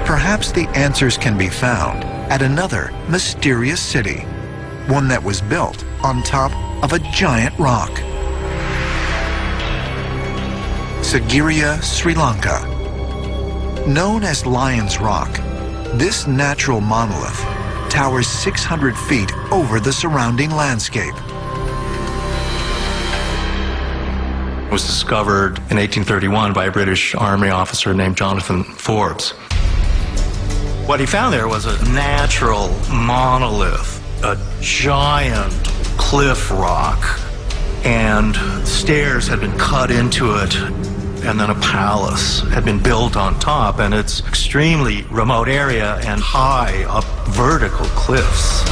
Perhaps the answers can be found at another mysterious city, one that was built on top of a giant rock. Sigiriya, Sri Lanka. Known as Lion's Rock, this natural monolith towers 600 feet over the surrounding landscape. It was discovered in 1831 by a British Army officer named Jonathan Forbes. What he found there was a natural monolith, a giant cliff rock, and stairs had been cut into it, and then a palace had been built on top, and it's extremely remote area and high up vertical cliffs.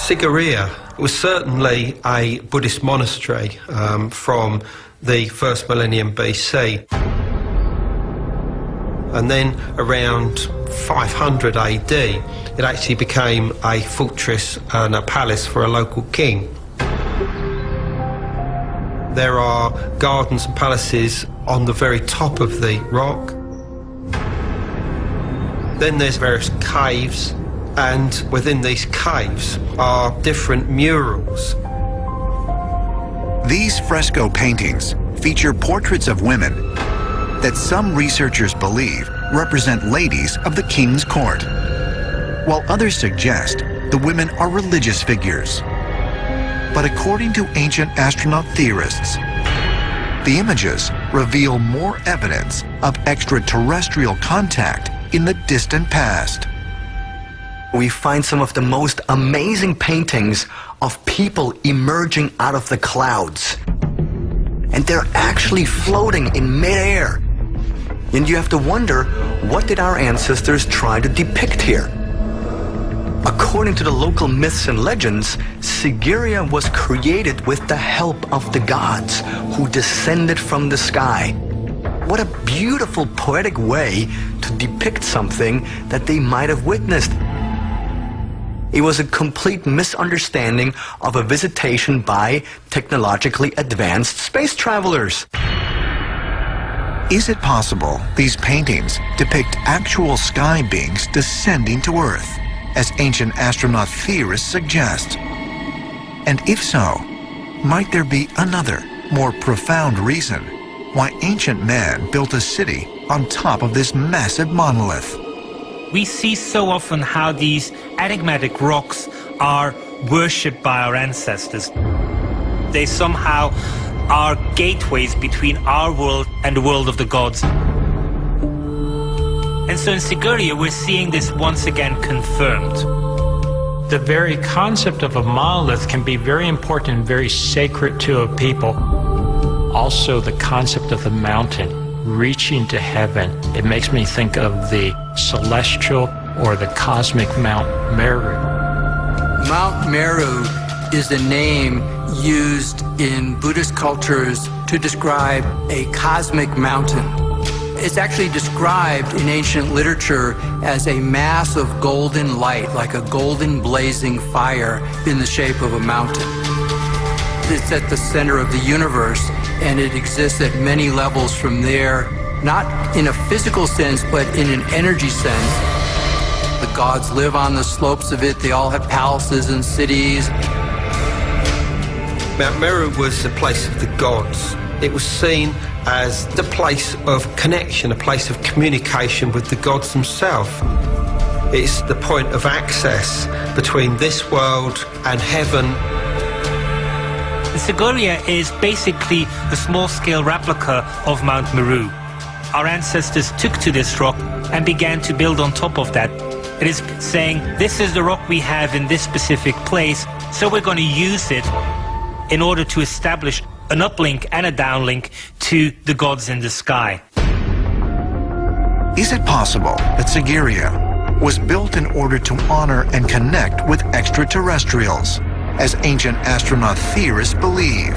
Sigiriya was certainly a Buddhist monastery from the first millennium BC. And then around 500 AD, it actually became a fortress and a palace for a local king. There are gardens and palaces on the very top of the rock. Then there's various caves, and within these caves are different murals. These fresco paintings feature portraits of women that some researchers believe represent ladies of the king's court, while others suggest the women are religious figures. But according to ancient astronaut theorists, the images reveal more evidence of extraterrestrial contact in the distant past. We find some of the most amazing paintings of people emerging out of the clouds. And they're actually floating in midair. And you have to wonder, what did our ancestors try to depict here? According to the local myths and legends, Sigiriya was created with the help of the gods who descended from the sky. What a beautiful poetic way to depict something that they might have witnessed. It was a complete misunderstanding of a visitation by technologically advanced space travelers. Is it possible these paintings depict actual sky beings descending to Earth, as ancient astronaut theorists suggest? And if so, might there be another, more profound reason why ancient man built a city on top of this massive monolith? We see so often how these enigmatic rocks are worshipped by our ancestors. They somehow are gateways between our world and the world of the gods. And so in Sigiriya, we're seeing this once again confirmed. The very concept of a monolith can be very important and very sacred to a people. Also, the concept of the mountain reaching to heaven. It makes me think of the celestial or the cosmic Mount Meru. Mount Meru is the name used in Buddhist cultures to describe a cosmic mountain. It's actually described in ancient literature as a mass of golden light, like a golden blazing fire in the shape of a mountain. It's at the center of the universe, and it exists at many levels from there, not in a physical sense, but in an energy sense. The gods live on the slopes of it. They all have palaces and cities. Mount Meru was the place of the gods. It was seen as the place of connection, a place of communication with the gods themselves. It's the point of access between this world and heaven. Sigiriya is basically a small-scale replica of Mount Meru. Our ancestors took to this rock and began to build on top of that. It is saying, this is the rock we have in this specific place, so we're going to use it in order to establish an uplink and a downlink to the gods in the sky. Is it possible that Sigiriya was built in order to honor and connect with extraterrestrials, as ancient astronaut theorists believe?